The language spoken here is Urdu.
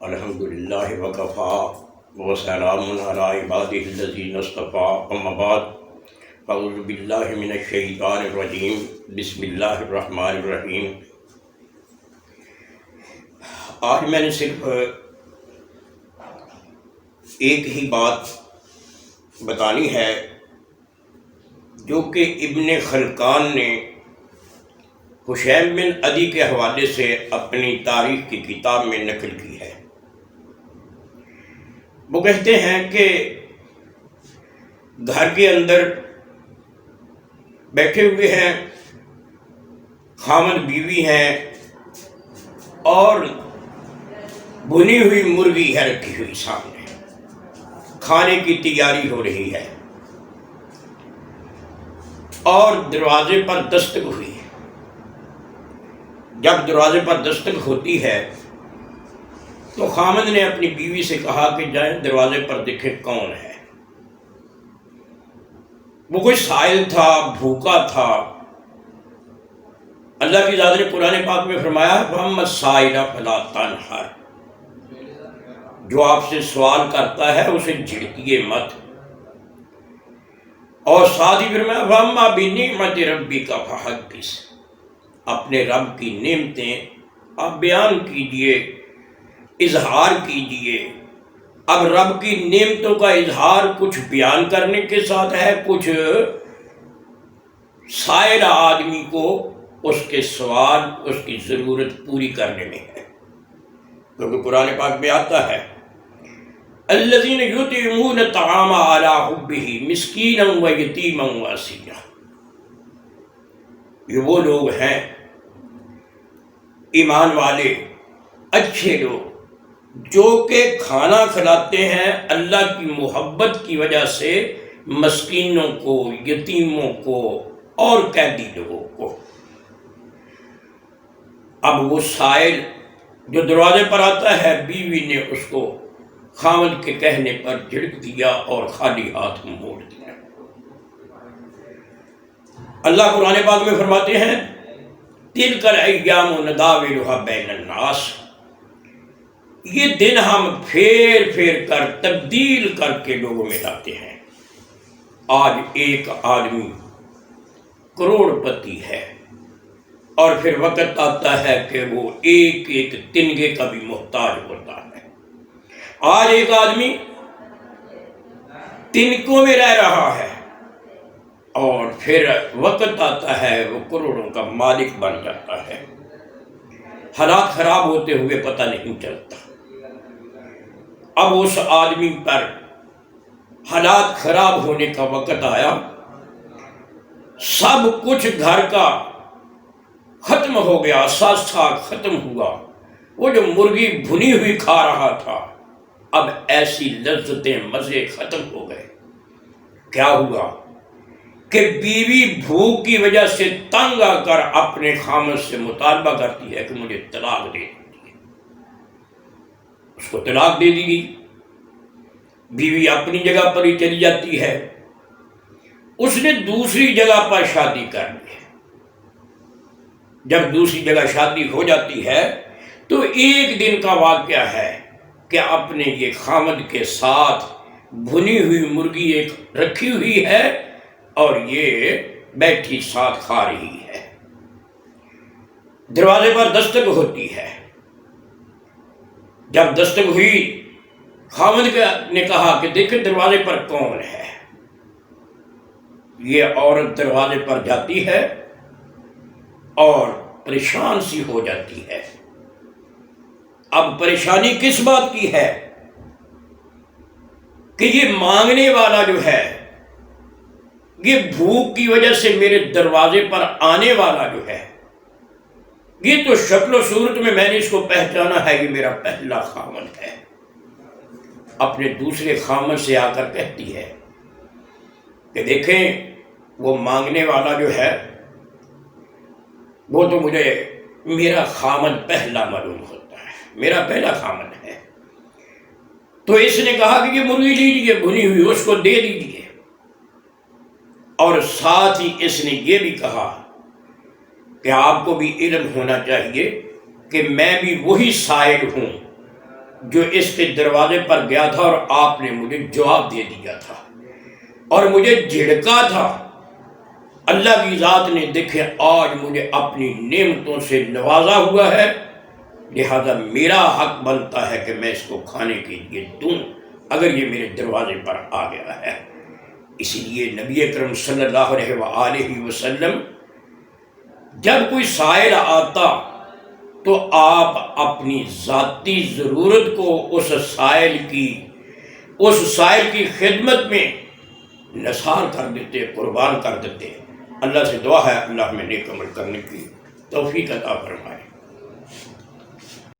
الحمدللہ وکفا وسلام علی عبادہ الذین اصطفیٰ اما بعد اعوذ باللہ من الشیطان الرجیم بسم اللہ الرحمن الرحیم۔ آج میں نے صرف ایک ہی بات بتانی ہے جو کہ ابن خلقان نے حشیم بن عدی کے حوالے سے اپنی تاریخ کی کتاب میں نقل کی ہے۔ وہ کہتے ہیں کہ گھر کے اندر بیٹھے ہوئے ہیں، خاوند بیوی ہیں اور بھنی ہوئی مرغی ہے رکھی ہوئی سامنے، کھانے کی تیاری ہو رہی ہے اور دروازے پر دستک ہوئی۔ جب دروازے پر دستک ہوتی ہے تو خامد نے اپنی بیوی سے کہا کہ جائیں دروازے پر دیکھیں کون ہے۔ وہ کوئی سائل تھا، بھوکا تھا۔ اللہ کی ذات نے قرآن پاک میں فرمایا وَأَمَّا السَّائِلَ فَلَا تَنْهَرْ، جو آپ سے سوال کرتا ہے اسے جھڑکیے مت۔ اور ساتھ ہی فرمایا وَأَمَّا بِنِعْمَتِ رَبِّكَ فَحَدِّثْ، اپنے رب کی نعمتیں آپ بیان کیجئے، اظہار کیجئے۔ اب رب کی نعمتوں کا اظہار کچھ بیان کرنے کے ساتھ ہے، کچھ سائر آدمی کو اس کے سوال، اس کی ضرورت پوری کرنے میں ہے، کیونکہ قرآن پاک میں آتا ہے الذین یطعمون الطعام علی حبہ مسکینا ویتیما واسیرا، یہ وہ لوگ ہیں ایمان والے اچھے لوگ جو کہ کھانا کھلاتے ہیں اللہ کی محبت کی وجہ سے مسکینوں کو، یتیموں کو اور قیدی لوگوں کو۔ اب وہ سائل جو دروازے پر آتا ہے، بیوی نے اس کو خاوند کے کہنے پر جھڑک دیا اور خالی ہاتھ موڑ دیا۔ اللہ قرآن پاک میں فرماتے ہیں تِلْکَ الْأَيَّامُ نُدَاوِلُهَا بَيْنَ النَّاسِ، یہ دن ہم پھیر پھیر کر تبدیل کر کے لوگوں میں لاتے ہیں۔ آج ایک آدمی کروڑ پتی ہے اور پھر وقت آتا ہے کہ وہ ایک ایک تنگے کا بھی محتاج ہوتا ہے۔ آج ایک آدمی تنکوں میں رہ رہا ہے اور پھر وقت آتا ہے وہ کروڑوں کا مالک بن جاتا ہے۔ حالات خراب ہوتے ہوئے پتہ نہیں چلتا۔ اب اس آدمی پر حالات خراب ہونے کا وقت آیا، سب کچھ گھر کا ختم ہو گیا، ساگ ختم ہوا، وہ جو مرغی بھنی ہوئی کھا رہا تھا اب ایسی لذتیں مزے ختم ہو گئے۔ کیا ہوا کہ بیوی بھوک کی وجہ سے تنگ آ کر اپنے خامد سے مطالبہ کرتی ہے کہ مجھے طلاق دے دیجیے۔ اس کو طلاق دے دی گئی، بیوی اپنی جگہ پر ہی چلی جاتی ہے، اس نے دوسری جگہ پر شادی کر لی ہے۔ جب دوسری جگہ شادی ہو جاتی ہے تو ایک دن کا واقعہ ہے کہ اپنے یہ خامد کے ساتھ بھنی ہوئی مرغی ایک رکھی ہوئی ہے اور یہ بیٹھی ساتھ کھا رہی ہے۔ دروازے پر دستک ہوتی ہے۔ جب دستک ہوئی خاوند نے کہا کہ دیکھیں دروازے پر کون ہے۔ یہ عورت دروازے پر جاتی ہے اور پریشان سی ہو جاتی ہے۔ اب پریشانی کس بات کی ہے کہ یہ مانگنے والا جو ہے، یہ بھوک کی وجہ سے میرے دروازے پر آنے والا جو ہے، یہ تو شکل و صورت میں نے اس کو پہچانا ہے، یہ میرا پہلا خامد ہے۔ اپنے دوسرے خامد سے آ کر کہتی ہے کہ دیکھیں وہ مانگنے والا جو ہے وہ تو مجھے میرا خامد پہلا معلوم ہوتا ہے، میرا پہلا خامد ہے۔ تو اس نے کہا کہ یہ مرغی لیجیے بھنی ہوئی، اس کو دے دیجیے، اور ساتھ ہی اس نے یہ بھی کہا کہ آپ کو بھی علم ہونا چاہیے کہ میں بھی وہی سائل ہوں جو اس کے دروازے پر گیا تھا اور آپ نے مجھے جواب دے دیا تھا اور مجھے جھڑکا تھا۔ اللہ کی ذات نے دیکھے آج مجھے اپنی نعمتوں سے نوازا ہوا ہے، لہذا میرا حق بنتا ہے کہ میں اس کو کھانے کے لیے دوں اگر یہ میرے دروازے پر آ گیا ہے۔ اسی لیے نبی اکرم صلی اللہ علیہ وآلہ وسلم جب کوئی سائل آتا تو آپ اپنی ذاتی ضرورت کو اس سائل کی خدمت میں نثار کر دیتے، قربان کر دیتے۔ اللہ سے دعا ہے اللہ میں نیک عمل کرنے کی توفیق عطا فرمائے۔